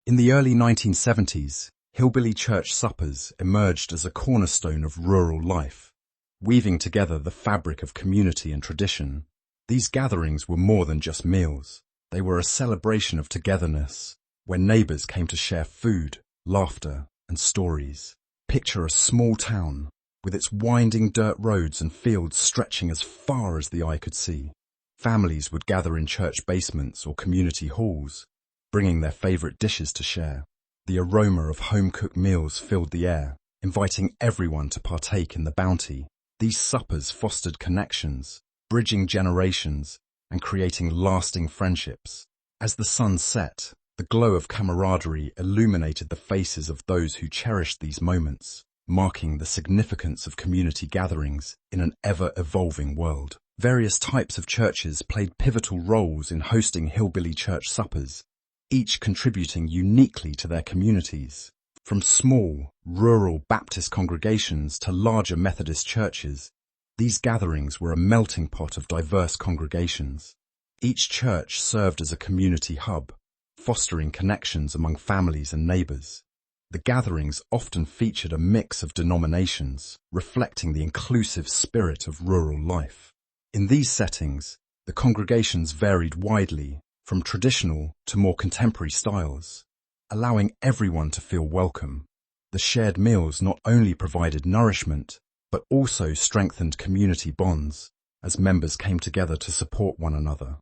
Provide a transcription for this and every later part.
In the early 1970s, hillbilly church suppers emerged as a cornerstone of rural life, weaving together the fabric of community and tradition. These gatherings were more than just meals. They were a celebration of togetherness, where neighbors came to share food, laughter, and stories. Picture a small town, with its winding dirt roads and fields stretching as far as the eye could see. Families would gather in church basements or community halls, bringing their favorite dishes to share. The aroma of home-cooked meals filled the air, inviting everyone to partake in the bounty. These suppers fostered connections, bridging generations, and creating lasting friendships. As the sun set, the glow of camaraderie illuminated the faces of those who cherished these moments, marking the significance of community gatherings in an ever-evolving world. Various types of churches played pivotal roles in hosting hillbilly church suppers, each contributing uniquely to their communities. From small, rural Baptist congregations to larger Methodist churches, these gatherings were a melting pot of diverse congregations. Each church served as a community hub, fostering connections among families and neighbors. The gatherings often featured a mix of denominations, reflecting the inclusive spirit of rural life. In these settings, the congregations varied widely, from traditional to more contemporary styles, allowing everyone to feel welcome. The shared meals not only provided nourishment, but also strengthened community bonds as members came together to support one another.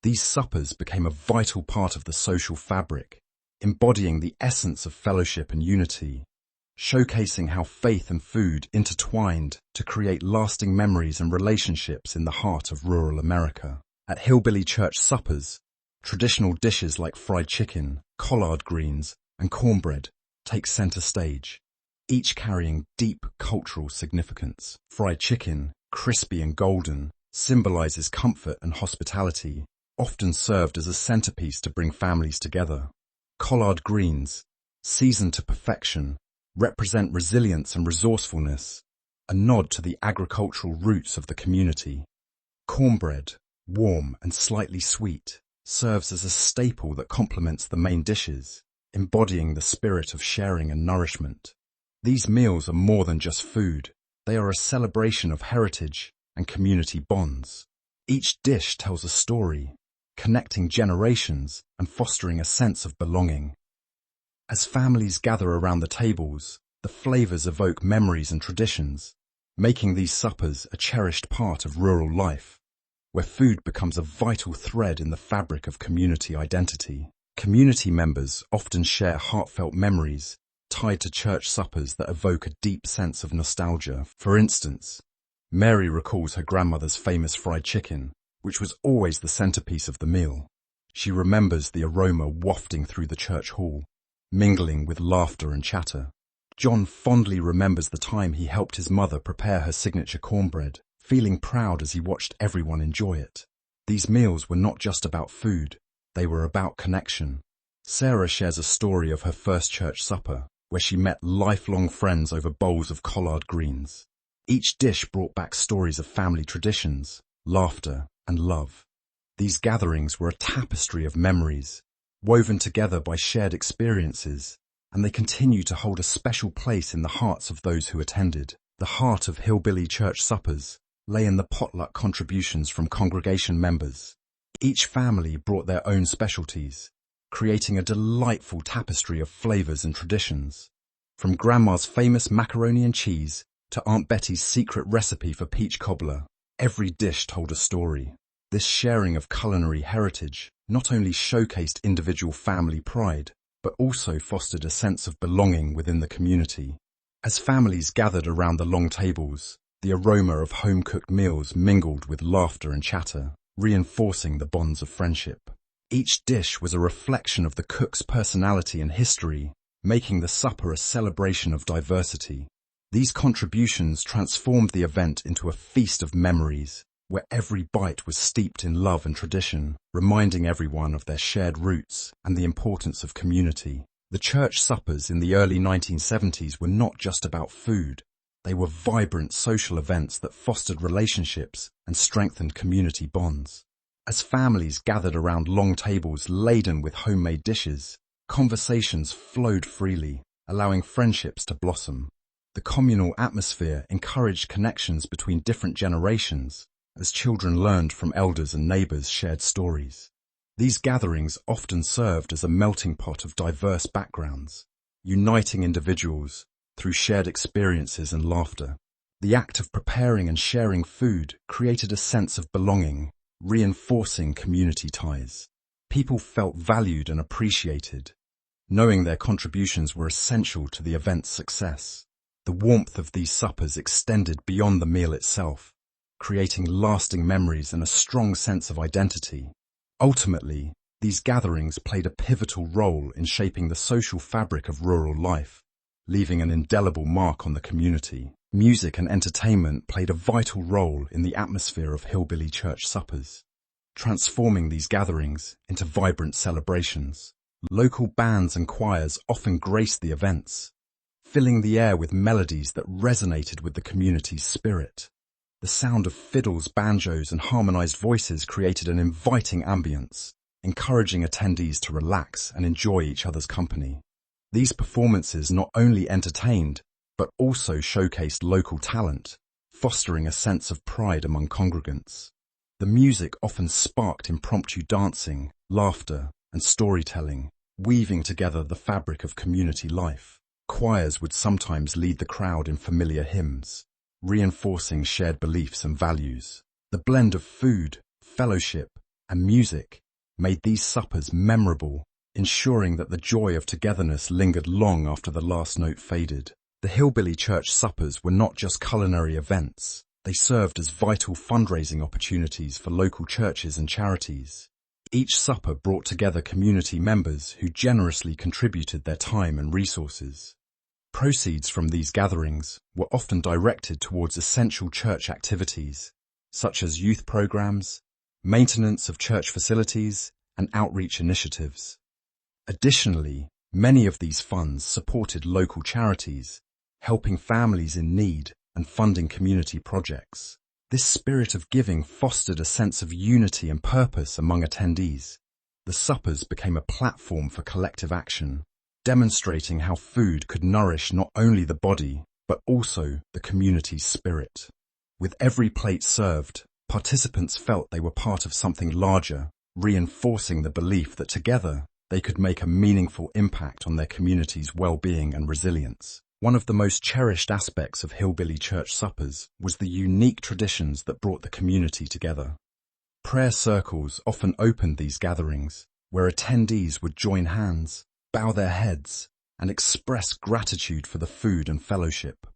These suppers became a vital part of the social fabric, embodying the essence of fellowship and unity, showcasing how faith and food intertwined to create lasting memories and relationships in the heart of rural America. At hillbilly church suppers, traditional dishes like fried chicken, collard greens, and cornbread take center stage, each carrying deep cultural significance. Fried chicken, crispy and golden, symbolizes comfort and hospitality, often served as a centerpiece to bring families together. Collard greens, seasoned to perfection, represent resilience and resourcefulness, a nod to the agricultural roots of the community. Cornbread, warm and slightly sweet, serves as a staple that complements the main dishes, embodying the spirit of sharing and nourishment. These meals are more than just food. They are a celebration of heritage and community bonds. Each dish tells a story, connecting generations and fostering a sense of belonging. As families gather around the tables, the flavors evoke memories and traditions, making these suppers a cherished part of rural life, where food becomes a vital thread in the fabric of community identity. Community members often share heartfelt memories tied to church suppers that evoke a deep sense of nostalgia. For instance, Mary recalls her grandmother's famous fried chicken, which was always the centerpiece of the meal. She remembers the aroma wafting through the church hall, mingling with laughter and chatter. John fondly remembers the time he helped his mother prepare her signature cornbread, feeling proud as he watched everyone enjoy it. These meals were not just about food, they were about connection. Sarah shares a story of her first church supper, where she met lifelong friends over bowls of collard greens. Each dish brought back stories of family traditions, laughter, and love. These gatherings were a tapestry of memories, woven together by shared experiences, and they continue to hold a special place in the hearts of those who attended. The heart of hillbilly church suppers lay in the potluck contributions from congregation members. Each family brought their own specialties, creating a delightful tapestry of flavors and traditions. From Grandma's famous macaroni and cheese to Aunt Betty's secret recipe for peach cobbler, every dish told a story. This sharing of culinary heritage not only showcased individual family pride, but also fostered a sense of belonging within the community. As families gathered around the long tables, the aroma of home-cooked meals mingled with laughter and chatter, reinforcing the bonds of friendship. Each dish was a reflection of the cook's personality and history, making the supper a celebration of diversity. These contributions transformed the event into a feast of memories, where every bite was steeped in love and tradition, reminding everyone of their shared roots and the importance of community. The church suppers in the early 1970s were not just about food. They were vibrant social events that fostered relationships and strengthened community bonds. As families gathered around long tables laden with homemade dishes, Conversations flowed freely, allowing friendships to blossom. The communal atmosphere encouraged connections between different generations as children learned from elders and neighbors shared stories. These gatherings often served as a melting pot of diverse backgrounds, uniting individuals through shared experiences and laughter. The act of preparing and sharing food created a sense of belonging, reinforcing community ties. People felt valued and appreciated, knowing their contributions were essential to the event's success. The warmth of these suppers extended beyond the meal itself, creating lasting memories and a strong sense of identity. Ultimately, these gatherings played a pivotal role in shaping the social fabric of rural life, leaving an indelible mark on the community. Music and entertainment played a vital role in the atmosphere of hillbilly church suppers, transforming these gatherings into vibrant celebrations. Local bands and choirs often graced the events, filling the air with melodies that resonated with the community's spirit. The sound of fiddles, banjos, and harmonized voices created an inviting ambience, encouraging attendees to relax and enjoy each other's company. These performances not only entertained, but also showcased local talent, fostering a sense of pride among congregants. The music often sparked impromptu dancing, laughter, and storytelling, weaving together the fabric of community life. Choirs would sometimes lead the crowd in familiar hymns, reinforcing shared beliefs and values. The blend of food, fellowship, and music made these suppers memorable, ensuring that the joy of togetherness lingered long after the last note faded. The hillbilly church suppers were not just culinary events. They served as vital fundraising opportunities for local churches and charities. Each supper brought together community members who generously contributed their time and resources. Proceeds from these gatherings were often directed towards essential church activities, such as youth programs, maintenance of church facilities, and outreach initiatives. Additionally, many of these funds supported local charities, helping families in need and funding community projects. This spirit of giving fostered a sense of unity and purpose among attendees. The suppers became a platform for collective action, demonstrating how food could nourish not only the body, but also the community's spirit. With every plate served, participants felt they were part of something larger, reinforcing the belief that together they could make a meaningful impact on their community's well-being and resilience. One of the most cherished aspects of hillbilly church suppers was the unique traditions that brought the community together. Prayer circles often opened these gatherings, where attendees would join hands, bow their heads, and express gratitude for the food and fellowship.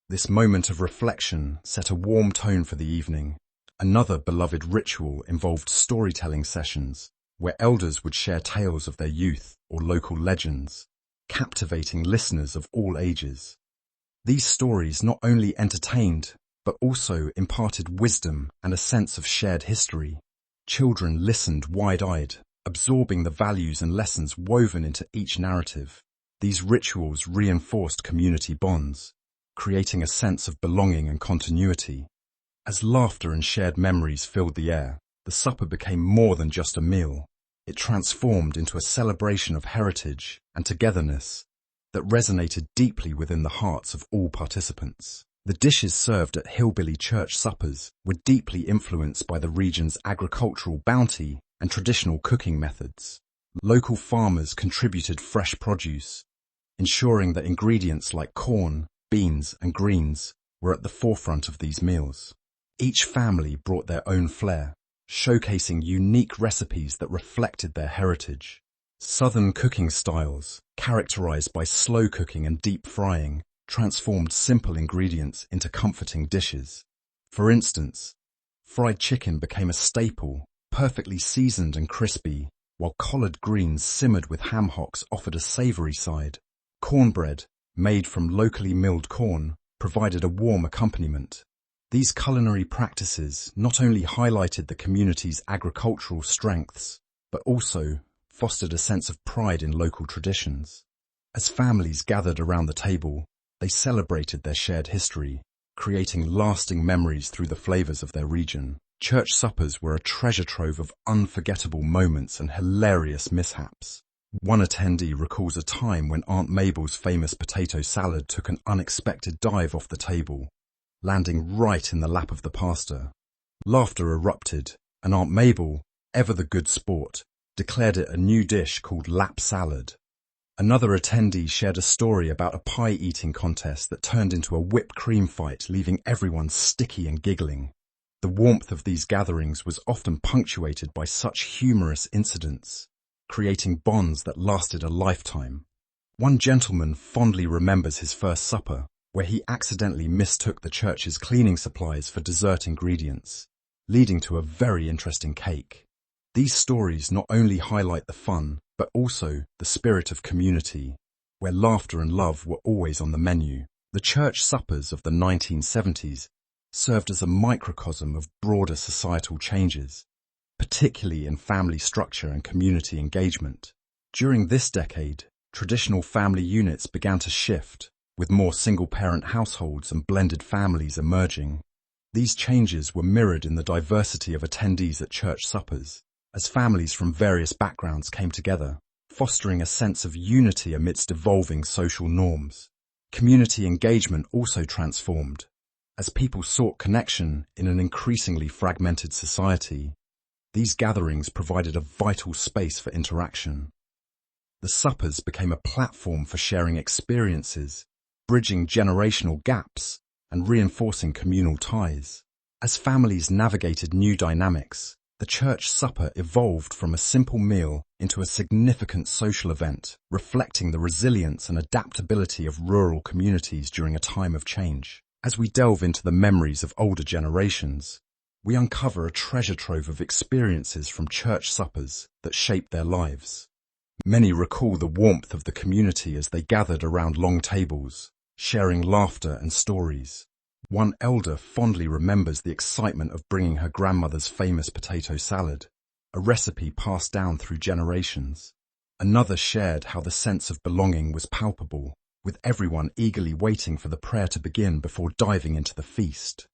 This moment of reflection set a warm tone for the evening. Another beloved ritual involved storytelling sessions, where elders would share tales of their youth or local legends, captivating listeners of all ages. These stories not only entertained, but also imparted wisdom and a sense of shared history. Children listened wide-eyed, absorbing the values and lessons woven into each narrative. These rituals reinforced community bonds, creating a sense of belonging and continuity. As laughter and shared memories filled the air, the supper became more than just a meal. It transformed into a celebration of heritage and togetherness that resonated deeply within the hearts of all participants. The dishes served at hillbilly church suppers were deeply influenced by the region's agricultural bounty and traditional cooking methods. Local farmers contributed fresh produce, ensuring that ingredients like corn, beans, and greens were at the forefront of these meals. Each family brought their own flair, showcasing unique recipes that reflected their heritage. Southern cooking styles, characterized by slow cooking and deep frying, transformed simple ingredients into comforting dishes. For instance, fried chicken became a staple, perfectly seasoned and crispy, while collard greens simmered with ham hocks offered a savory side. Cornbread, made from locally milled corn, provided a warm accompaniment. These culinary practices not only highlighted the community's agricultural strengths, but also fostered a sense of pride in local traditions. As families gathered around the table, they celebrated their shared history, creating lasting memories through the flavors of their region. Church suppers were a treasure trove of unforgettable moments and hilarious mishaps. One attendee recalls a time when Aunt Mabel's famous potato salad took an unexpected dive off the table, landing right in the lap of the pastor. Laughter erupted, and Aunt Mabel, ever the good sport, declared it a new dish called lap salad. Another attendee shared a story about a pie-eating contest that turned into a whipped cream fight, leaving everyone sticky and giggling. The warmth of these gatherings was often punctuated by such humorous incidents, creating bonds that lasted a lifetime. One gentleman fondly remembers his first supper, where he accidentally mistook the church's cleaning supplies for dessert ingredients, leading to a very interesting cake. These stories not only highlight the fun, but also the spirit of community, where laughter and love were always on the menu. The church suppers of the 1970s served as a microcosm of broader societal changes, particularly in family structure and community engagement. During this decade, traditional family units began to shift, with more single-parent households and blended families emerging. These changes were mirrored in the diversity of attendees at church suppers, as families from various backgrounds came together, fostering a sense of unity amidst evolving social norms. Community engagement also transformed, as people sought connection in an increasingly fragmented society. These gatherings provided a vital space for interaction. The suppers became a platform for sharing experiences, bridging generational gaps, and reinforcing communal ties. As families navigated new dynamics, the church supper evolved from a simple meal into a significant social event, reflecting the resilience and adaptability of rural communities during a time of change. As we delve into the memories of older generations, we uncover a treasure trove of experiences from church suppers that shaped their lives. Many recall the warmth of the community as they gathered around long tables, sharing laughter and stories. One elder fondly remembers the excitement of bringing her grandmother's famous potato salad, a recipe passed down through generations. Another shared how the sense of belonging was palpable, with everyone eagerly waiting for the prayer to begin before diving into the feast.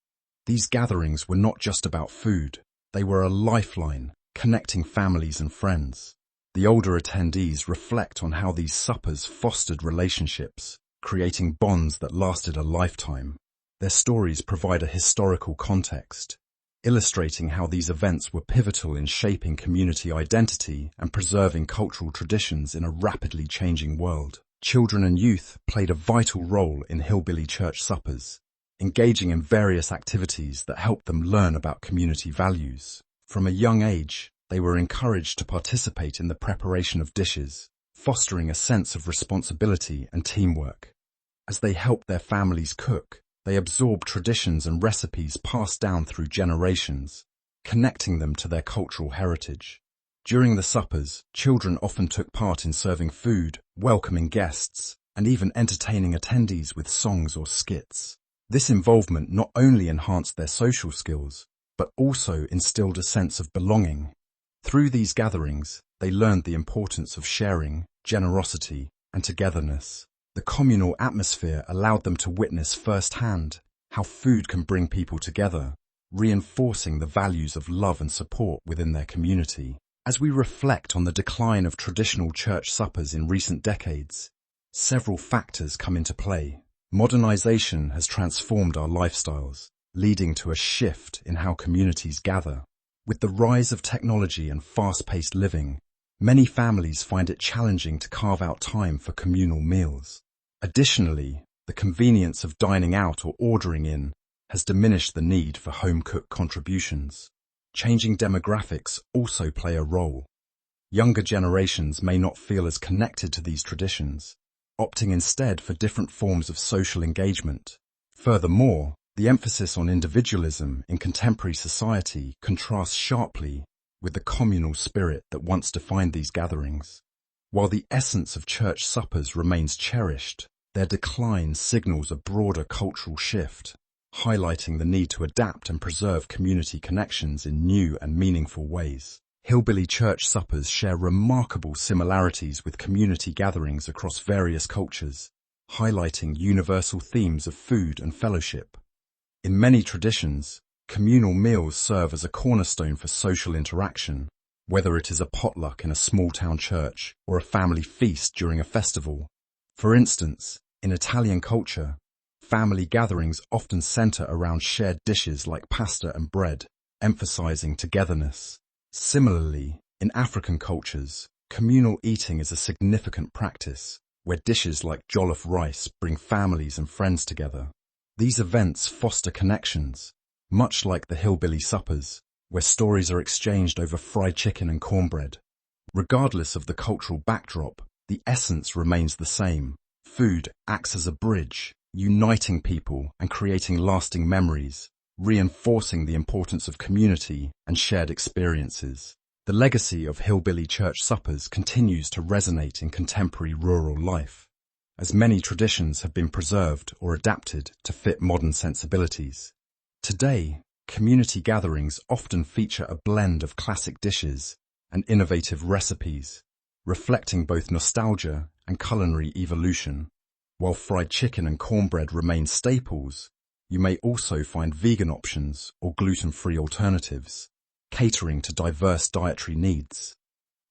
These gatherings were not just about food, they were a lifeline, connecting families and friends. The older attendees reflect on how these suppers fostered relationships, creating bonds that lasted a lifetime. Their stories provide a historical context, illustrating how these events were pivotal in shaping community identity and preserving cultural traditions in a rapidly changing world. Children and youth played a vital role in Hillbilly church suppers, engaging in various activities that helped them learn about community values. From a young age, they were encouraged to participate in the preparation of dishes, fostering a sense of responsibility and teamwork. As they helped their families cook, they absorbed traditions and recipes passed down through generations, connecting them to their cultural heritage. During the suppers, children often took part in serving food, welcoming guests, and even entertaining attendees with songs or skits. This involvement not only enhanced their social skills, but also instilled a sense of belonging. Through these gatherings, they learned the importance of sharing, generosity, and togetherness. The communal atmosphere allowed them to witness firsthand how food can bring people together, reinforcing the values of love and support within their community. As we reflect on the decline of traditional church suppers in recent decades, several factors come into play. Modernization has transformed our lifestyles, leading to a shift in how communities gather. With the rise of technology and fast-paced living, many families find it challenging to carve out time for communal meals. Additionally, the convenience of dining out or ordering in has diminished the need for home-cooked contributions. Changing demographics also play a role. Younger generations may not feel as connected to these traditions, opting instead for different forms of social engagement. Furthermore, the emphasis on individualism in contemporary society contrasts sharply with the communal spirit that once defined these gatherings. While the essence of church suppers remains cherished, their decline signals a broader cultural shift, highlighting the need to adapt and preserve community connections in new and meaningful ways. Hillbilly church suppers share remarkable similarities with community gatherings across various cultures, highlighting universal themes of food and fellowship. In many traditions, communal meals serve as a cornerstone for social interaction, whether it is a potluck in a small-town church or a family feast during a festival. For instance, in Italian culture, family gatherings often center around shared dishes like pasta and bread, emphasizing togetherness. Similarly, in African cultures, communal eating is a significant practice, where dishes like jollof rice bring families and friends together. These events foster connections, much like the Hillbilly suppers, where stories are exchanged over fried chicken and cornbread. Regardless of the cultural backdrop, the essence remains the same. Food acts as a bridge, uniting people and creating lasting memories, reinforcing the importance of community and shared experiences. The legacy of Hillbilly church suppers continues to resonate in contemporary rural life, as many traditions have been preserved or adapted to fit modern sensibilities. Today, community gatherings often feature a blend of classic dishes and innovative recipes, reflecting both nostalgia and culinary evolution. While fried chicken and cornbread remain staples, you may also find vegan options or gluten-free alternatives, catering to diverse dietary needs.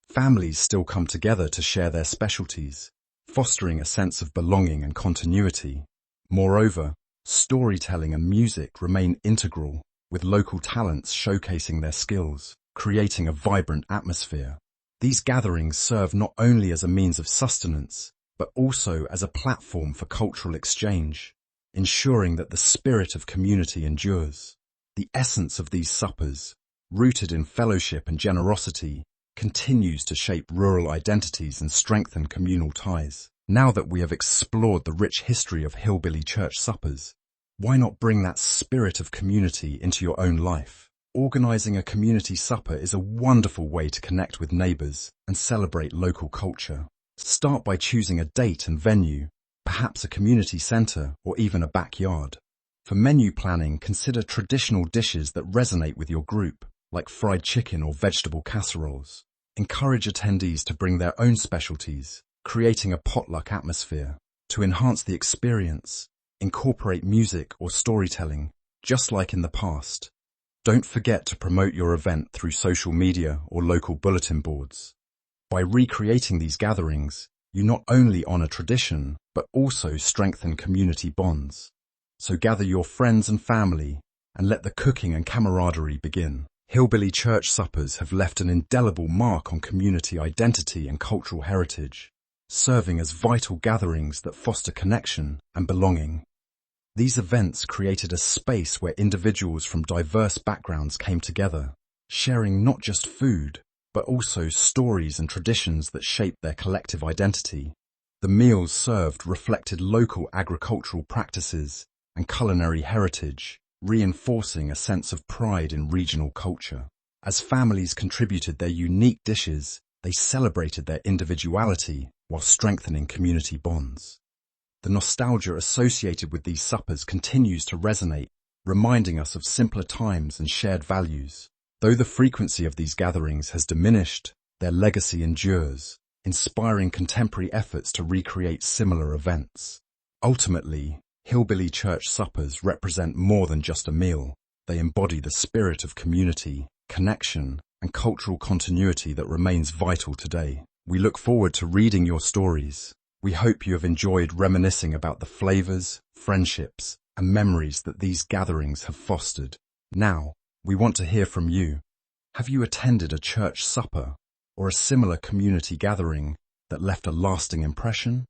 Families still come together to share their specialties, fostering a sense of belonging and continuity. Moreover, storytelling and music remain integral, with local talents showcasing their skills, creating a vibrant atmosphere. These gatherings serve not only as a means of sustenance, but also as a platform for cultural exchange, ensuring that the spirit of community endures. The essence of these suppers, rooted in fellowship and generosity, continues to shape rural identities and strengthen communal ties. Now that we have explored the rich history of Hillbilly church suppers, why not bring that spirit of community into your own life? Organizing a community supper is a wonderful way to connect with neighbors and celebrate local culture. Start by choosing a date and venue, perhaps a community center or even a backyard. For menu planning, consider traditional dishes that resonate with your group, like fried chicken or vegetable casseroles. Encourage attendees to bring their own specialties, creating a potluck atmosphere. To enhance the experience, incorporate music or storytelling, just like in the past. Don't forget to promote your event through social media or local bulletin boards. By recreating these gatherings, you not only honor tradition, but also strengthen community bonds. So gather your friends and family and let the cooking and camaraderie begin. Hillbilly church suppers have left an indelible mark on community identity and cultural heritage, serving as vital gatherings that foster connection and belonging. These events created a space where individuals from diverse backgrounds came together, sharing not just food, but also stories and traditions that shaped their collective identity. The meals served reflected local agricultural practices and culinary heritage, reinforcing a sense of pride in regional culture. As families contributed their unique dishes, they celebrated their individuality while strengthening community bonds. The nostalgia associated with these suppers continues to resonate, reminding us of simpler times and shared values. Though the frequency of these gatherings has diminished, their legacy endures, inspiring contemporary efforts to recreate similar events. Ultimately, Hillbilly church suppers represent more than just a meal. They embody the spirit of community, connection, and cultural continuity that remains vital today. We look forward to reading your stories. We hope you have enjoyed reminiscing about the flavors, friendships, and memories that these gatherings have fostered. Now, we want to hear from you. Have you attended a church supper or a similar community gathering that left a lasting impression?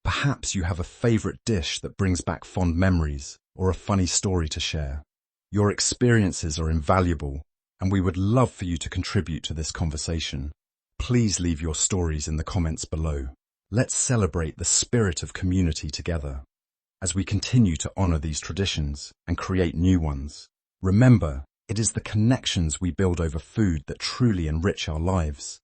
Perhaps you have a favorite dish that brings back fond memories or a funny story to share. Your experiences are invaluable, and we would love for you to contribute to this conversation. Please leave your stories in the comments below. Let's celebrate the spirit of community together as we continue to honor these traditions and create new ones. Remember, it is the connections we build over food that truly enrich our lives.